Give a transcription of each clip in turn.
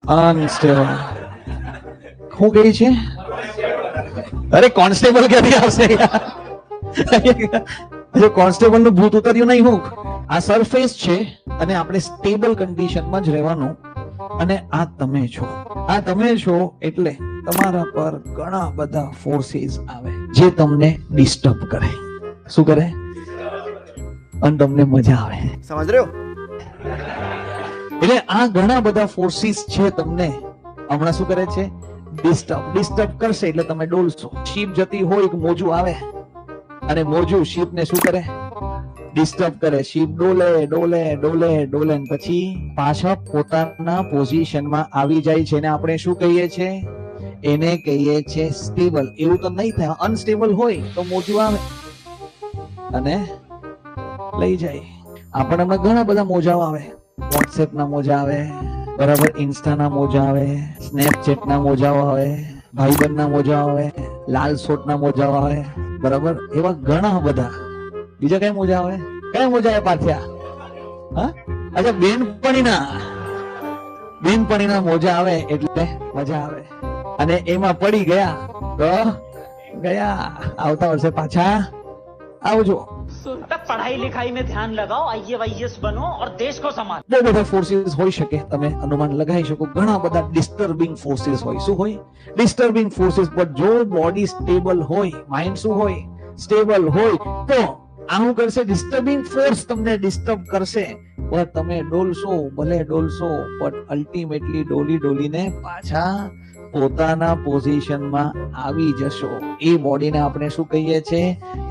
Unstable. શું કહે છે? અરે કોન્સ્ટેબલ ક્યાંથી આવશે યાર? કોન્સ્ટેબલ નું ભૂત ઉતર્યું નહીં. હું આ સરફેસ છે અને આપણે સ્ટેબલ કન્ડિશનમાં જ રહેવાનું. અને આ તમે છો. આ તમે છો એટલે તમારા પર ઘણા બધા ફોર્સીસ આવે જે તમને ડિસ્ટર્બ કરે. શું કરે? અને તમને મજા આવે. સમજ રહ્યો? એટલે આ ઘણા બધા ફોર્સીસ છે તમને હમણાં શું કરે છે? ડિસ્ટર્બ કરશે એટલે તમે ડોલશો. શીપ જતી હોય, મોજું આવે અને મોજું શીપ ને શું કરે? ડિસ્ટર્બ કરે. શીપ ડોલે ડોલે ડોલે ડોલે પછી પાછા પોતાના પોઝિશનમાં આવી જાય છે. એને આપણે શું કહીએ છીએ? એને કહીએ છે સ્ટેબલ. એવું તો નહીં થાય. અનસ્ટેબલ હોય તો મોજું આવે અને લઈ જાય. આપણને હમણાં ઘણા બધા મોજાઓ આવે. વોટ્સએપ ના મોજા આવે, બરાબર, ઇન્સ્ટા ના મોજા આવે, સ્નેપચેટ ના મોજાઓ આવે, ભાઈબંધ ના મોજા આવે, લાલ સોટ ના મોજા આવે, બરાબર. એવા ઘણા બધા. બીજા કઈ મોજા આવે? કઈ મોજા આવે પાછા? હા, અચ્છા, બેનપણીના મોજા આવે એટલે મજા આવે. અને એમાં પડી ગયા તો ગયા. આવતા વર્ષે પાછા આવજો. पढ़ाई लिखाई में ध्यान लगाओ, आईएएस बनो और देश को संभालो. બહુ બધા ફોર્સીસ હોઈ શકે. તમે અનુમાન લગાવી શકો. ઘણા બધા ડિસ્ટર્બિંગ ફોર્સીસ હોય. શું હોય? Disturbing forces. પણ જો બોડી સ્ટેબલ હોય, માઇન્ડ શું હોય? સ્ટેબલ હોય તો આવું કરશે. ડિસ્ટર્બિંગ ફોર્સ તમને ડિસ્ટર્બ કરશે પણ તમે ડોલશો, ભલે ડોલશો પણ અલ્ટિમેટલી ડોલીને પાછા પોતાના પોઝિશનમાં આવી જશો. એ બોડીને આપણે શું કહીએ છીએ?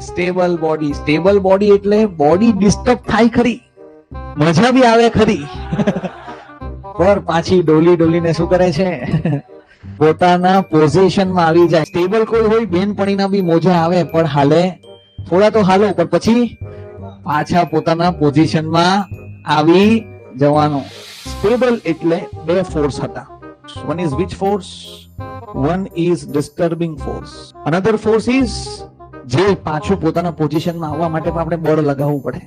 Stable body. સ્ટેબલ બોડી એટલે બોડી ડિસ્ટર્બ થાય ખરી, મજા બી આવે ખરી, પણ પાછી ડોલીને શું કરે છે? પોતાના પોઝિશનમાં આવી જાય. સ્ટેબલ કોઈ હોય, બેનપણીના બી મોજા આવે પણ હાલે, થોડા તો હાલો પણ પછી પાછા પોતાના પોઝિશનમાં આવી જવાનું. સ્ટેબલ એટલે બે ફોર્સ હતા. One is which force? One is disturbing force. Another force is જે પાછું પોતાના પોઝિશનમાં આવવા માટે પણ આપણે બળ લગાવવું પડે.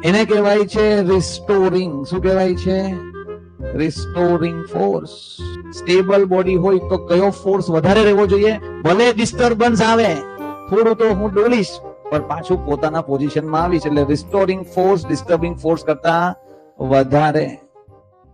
એને કહેવાય છે રિસ્ટોરિંગ. શું કહેવાય છે? Restoring force. સ્ટેબલ બોડી હોય તો કયો ફોર્સ વધારે રહેવો જોઈએ? ભલે ડિસ્ટર્બન્સ આવે, થોડું તો હું ડોલીશ પણ પાછું પોતાના પોઝિશનમાં આવીશ એટલે રિસ્ટોરિંગ ફોર્સ ડિસ્ટર્બિંગ ફોર્સ કરતા વધારે